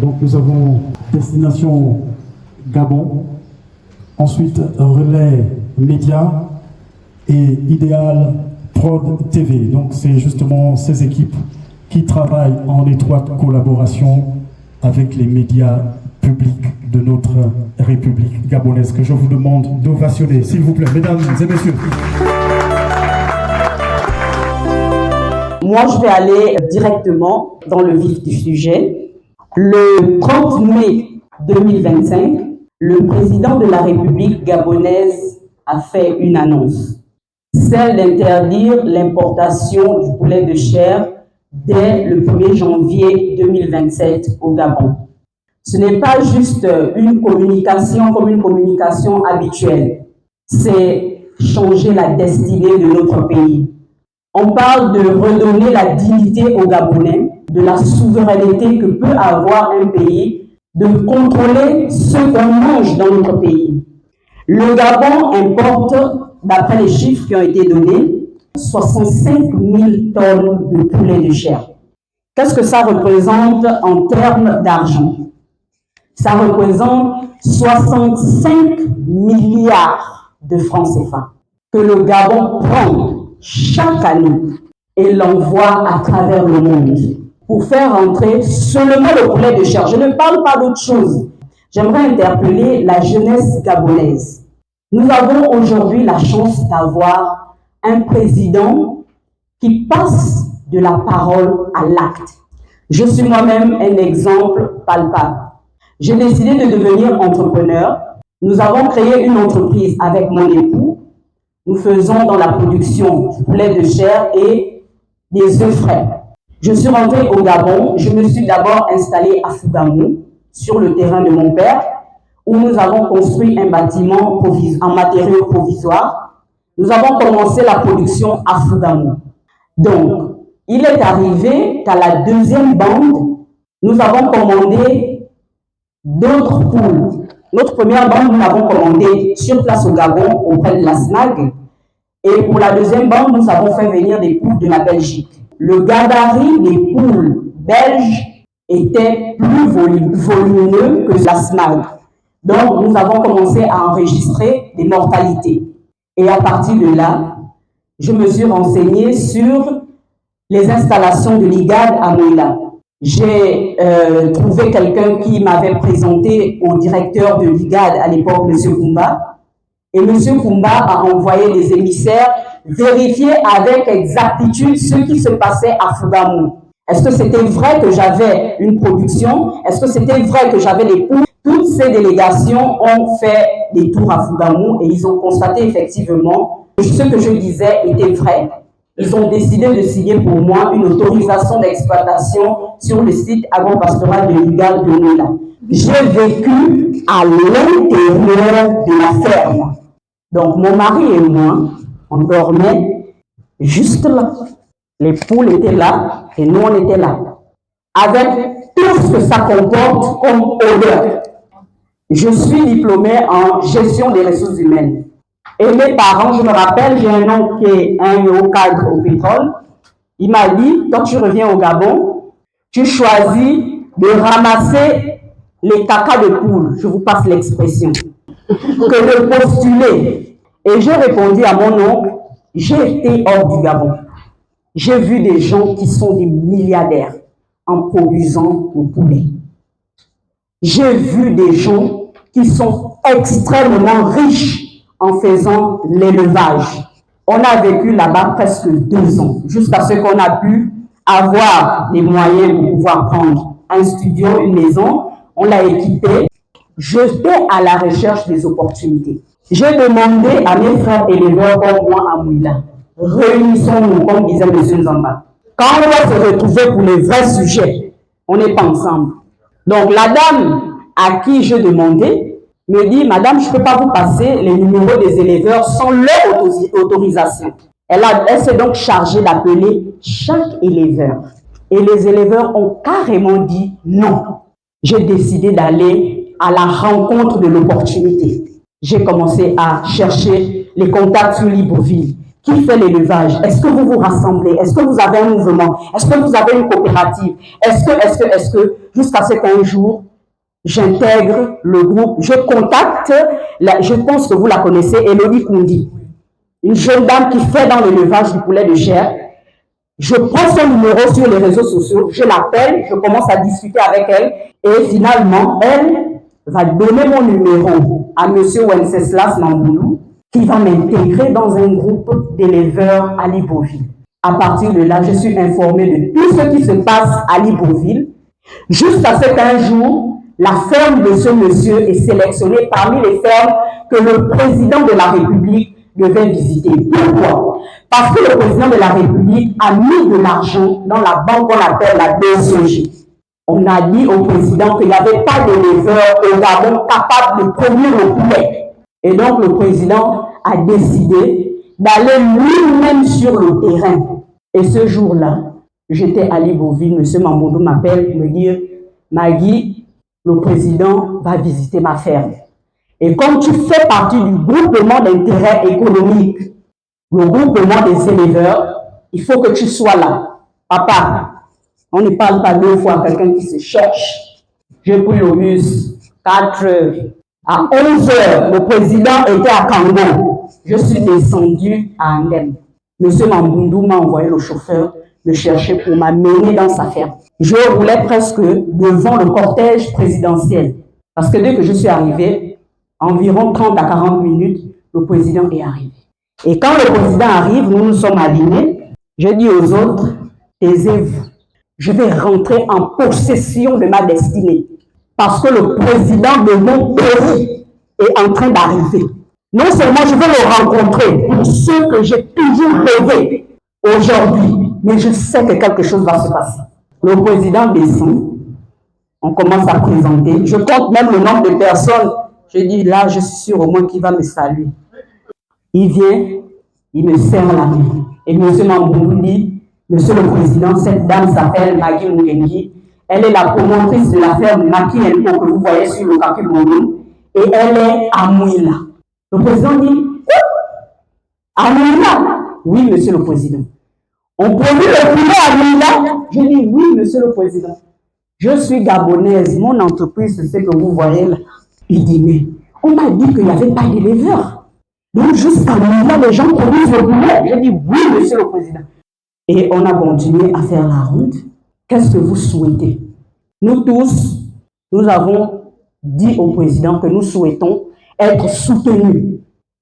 Donc nous avons destination Gabon, ensuite Relais Média et Idéal Prod TV. Donc c'est justement ces équipes qui travaillent en étroite collaboration avec les médias publics de notre République gabonaise, que je vous demande d'ovationner, s'il vous plaît, mesdames et messieurs. Moi, je vais aller directement dans le vif du sujet. Le 30 mai 2025, le président de la République gabonaise a fait une annonce, celle d'interdire l'importation du poulet de chair dès le 1er janvier 2027 au Gabon. Ce n'est pas juste une communication comme une communication habituelle, c'est changer la destinée de notre pays. On parle de redonner la dignité aux Gabonais, de la souveraineté que peut avoir un pays, de contrôler ce qu'on mange dans notre pays. Le Gabon importe, d'après les chiffres qui ont été donnés, 65 000 tonnes de poulet de chair. Qu'est-ce que ça représente en termes d'argent? Ça représente 65 milliards de francs CFA que le Gabon prend chaque année et l'envoie à travers le monde pour faire entrer seulement le poulet de chair. Je ne parle pas d'autre chose. J'aimerais interpeller la jeunesse gabonaise. Nous avons aujourd'hui la chance d'avoir un président qui passe de la parole à l'acte. Je suis moi-même un exemple palpable. J'ai décidé de devenir entrepreneur. Nous avons créé une entreprise avec mon époux. Nous faisons dans la production du poulet de chair et des œufs frais. Je suis rentrée au Gabon. Je me suis d'abord installée à Fougamou, sur le terrain de mon père, où nous avons construit un bâtiment en matériaux provisoires. Nous avons commencé la production à Fougamou. Donc, il est arrivé qu'à la deuxième bande, nous avons commandé d'autres poules. Notre première bande, nous l'avons commandée sur place au Gabon, auprès de la SNAG. Et pour la deuxième bande, nous avons fait venir des poules de la Belgique. Le gabarit des poules belges était plus volumineux que la SNAG. Donc, nous avons commencé à enregistrer des mortalités. Et à partir de là, je me suis renseignée sur les installations de l'IGAD à Mouila. J'ai trouvé quelqu'un qui m'avait présenté au directeur de l'IGAD à l'époque, M. Koumba. Et M. Koumba a envoyé des émissaires vérifier avec exactitude ce qui se passait à Fougamou. Est-ce que c'était vrai que j'avais une production? Est-ce que c'était vrai que j'avais des poules? Toutes ces délégations ont fait des tours à Fougamou et ils ont constaté effectivement que ce que je disais était vrai. Ils ont décidé de signer pour moi une autorisation d'exploitation sur le site agropastoral de l'IGAD de Mouila. J'ai vécu à l'intérieur de la ferme. Donc mon mari et moi, on dormait juste là. Les poules étaient là et nous on était là. Avec tout ce que ça comporte comme odeur. Je suis diplômée en gestion des ressources humaines. Et mes parents, je me rappelle, j'ai un oncle qui est un haut cadre au pétrole. Il m'a dit, quand tu reviens au Gabon, tu choisis de ramasser les caca de poule, je vous passe l'expression, que de postuler. Et j'ai répondu à mon oncle, j'ai été hors du Gabon. J'ai vu des gens qui sont des milliardaires en produisant le poulet. J'ai vu des gens qui sont extrêmement riches en faisant l'élevage. On a vécu là-bas presque 2 ans, jusqu'à ce qu'on a pu avoir les moyens pour pouvoir prendre un studio, une maison. On l'a équipé. J'étais à la recherche des opportunités. J'ai demandé à mes frères éleveurs comme moi à Mouila, réunissons-nous, comme disait M. Nzamba. Quand on va se retrouver pour les vrais sujets, on n'est pas ensemble. Donc la dame à qui je demandais me dit, madame, je ne peux pas vous passer les numéros des éleveurs sans leur autorisation. Elle s'est donc chargée d'appeler chaque éleveur. Et les éleveurs ont carrément dit non. J'ai décidé d'aller à la rencontre de l'opportunité. J'ai commencé à chercher les contacts sur Libreville, qui fait l'élevage? Est-ce que vous vous rassemblez? Est-ce que vous avez un mouvement? Est-ce que vous avez une coopérative? Est-ce que, jusqu'à ce qu'un jour, j'intègre le groupe, je contacte, je pense que vous la connaissez, Elodie Koundi, une jeune dame qui fait dans l'élevage du poulet de chair. Je prends son numéro sur les réseaux sociaux, je l'appelle, je commence à discuter avec elle et finalement, elle va donner mon numéro à M. Wenceslas Mamboulou qui va m'intégrer dans un groupe d'éleveurs à Libreville. À partir de là, je suis informée de tout ce qui se passe à Libreville jusqu'à ce qu'un jour, la ferme de ce monsieur est sélectionnée parmi les fermes que le président de la République devait visiter. Pourquoi? Parce que le président de la République a mis de l'argent dans la banque qu'on appelle la BCG. On a dit au président qu'il n'y avait pas d'éleveur au Gabon capable de produire le poulet. Et donc le président a décidé d'aller lui-même sur le terrain. Et ce jour-là, j'étais à Libreville, M. Mamboulou m'appelle me dire « Maggie, le président va visiter ma ferme. Et comme tu fais partie du groupement d'intérêt économique, le groupement des éleveurs, il faut que tu sois là. Papa, on ne parle pas deux fois à quelqu'un qui se cherche. J'ai pris le bus, 4 heures. À 11 heures, le président était à Kango. Je suis descendu à Andem. Monsieur Mamboundou m'a envoyé le chauffeur me chercher pour m'amener dans sa ferme. Je roulais presque devant le cortège présidentiel. Parce que dès que je suis arrivé, environ 30 à 40 minutes, le président est arrivé. Et quand le président arrive, nous nous sommes alignés. Je dis aux autres, taisez-vous. Je vais rentrer en possession de ma destinée. Parce que le président de mon pays est en train d'arriver. Non seulement je vais le rencontrer pour ce que j'ai toujours rêvé aujourd'hui, mais je sais que quelque chose va se passer. Le président descend, on commence à présenter. Je compte même le nombre de personnes. Je dis là, je suis sûr au moins qu'il va me saluer. Il vient, il me serre la main. Et M. Mamboulou dit, Monsieur le Président, cette dame s'appelle Maggie Moulengi. Elle est la promotrice de la ferme Maki Elpo que vous voyez sur le calcul Moulou. Et elle est à Mouila. Le président dit, à Mouila? Oui, Monsieur le Président. On produit le poulet à Mouila? Je dis, oui, Monsieur le Président. Je suis gabonaise, mon entreprise, c'est ce que vous voyez là. Il dit, mais on m'a dit qu'il n'y avait pas d'éleveurs. Donc, jusqu'à Mouila, les gens produisent le poulet. Je dis, oui, Monsieur le Président. Et on a continué à faire la route. Qu'est-ce que vous souhaitez? Nous tous, nous avons dit au président que nous souhaitons être soutenus.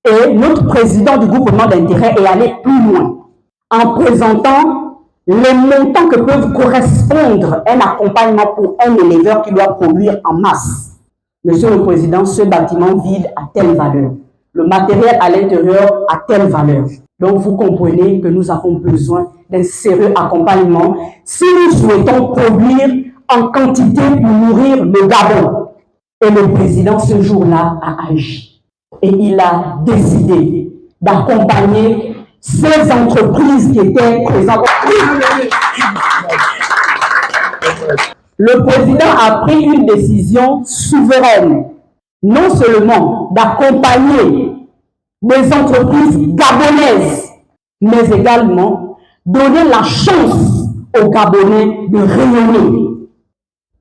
Et notre président du groupement d'intérêt est allé plus loin en présentant les montants que peuvent correspondre un accompagnement pour un éleveur qui doit produire en masse. Monsieur le Président, ce bâtiment vide a telle valeur. Le matériel à l'intérieur a telle valeur. Donc, vous comprenez que nous avons besoin d'un sérieux accompagnement si nous souhaitons produire en quantité pour nourrir le Gabon. Et le président, ce jour-là, a agi. Et il a décidé d'accompagner ces entreprises qui étaient présentes. Le président a pris une décision souveraine, non seulement d'accompagner des entreprises gabonaises, mais également donner la chance aux Gabonais de rayonner.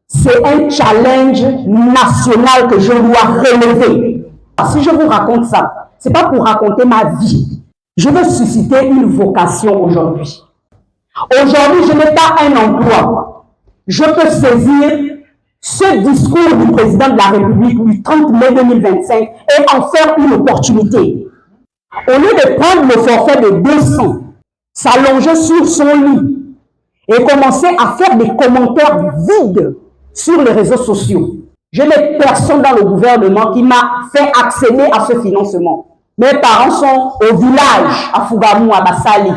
C'est un challenge national que je dois relever. Si je vous raconte ça, ce n'est pas pour raconter ma vie. Je veux susciter une vocation aujourd'hui. Aujourd'hui, je n'ai pas un emploi. Je peux saisir ce discours du président de la République du 30 mai 2025 et en faire une opportunité. Au lieu de prendre le forfait de 200, s'allonger sur son lit et commencer à faire des commentaires vides sur les réseaux sociaux. Je n'ai personne dans le gouvernement qui m'a fait accéder à ce financement. Mes parents sont au village, à Fougamou, à Bassali.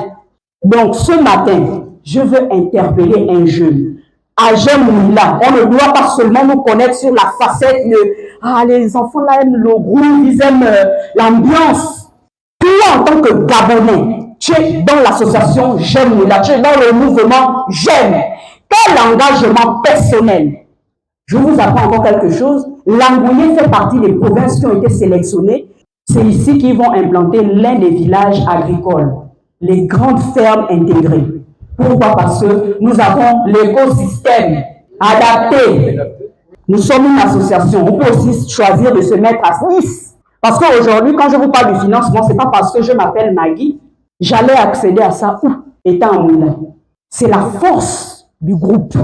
Donc ce matin, je veux interpeller un jeune. Agem Moula, on ne doit pas seulement nous connaître sur la facette de « Ah, les enfants là aiment le groupe, ils aiment l'ambiance ». Toi, en tant que Gabonais, tu es dans l'association J'aime Moula, tu es dans le mouvement J'aime. Quel engagement personnel? Je vous apprends encore quelque chose. L'Angouillé fait partie des provinces qui ont été sélectionnées. C'est ici qu'ils vont implanter l'un des villages agricoles. les grandes fermes intégrées. Pourquoi? Parce que nous avons l'écosystème adapté. Nous sommes une association. On peut aussi choisir de se mettre à 6. Parce qu'aujourd'hui, quand je vous parle du financement, ce n'est pas parce que je m'appelle Maggie. J'allais accéder à ça où? Étant en Mouila. C'est la force du groupe.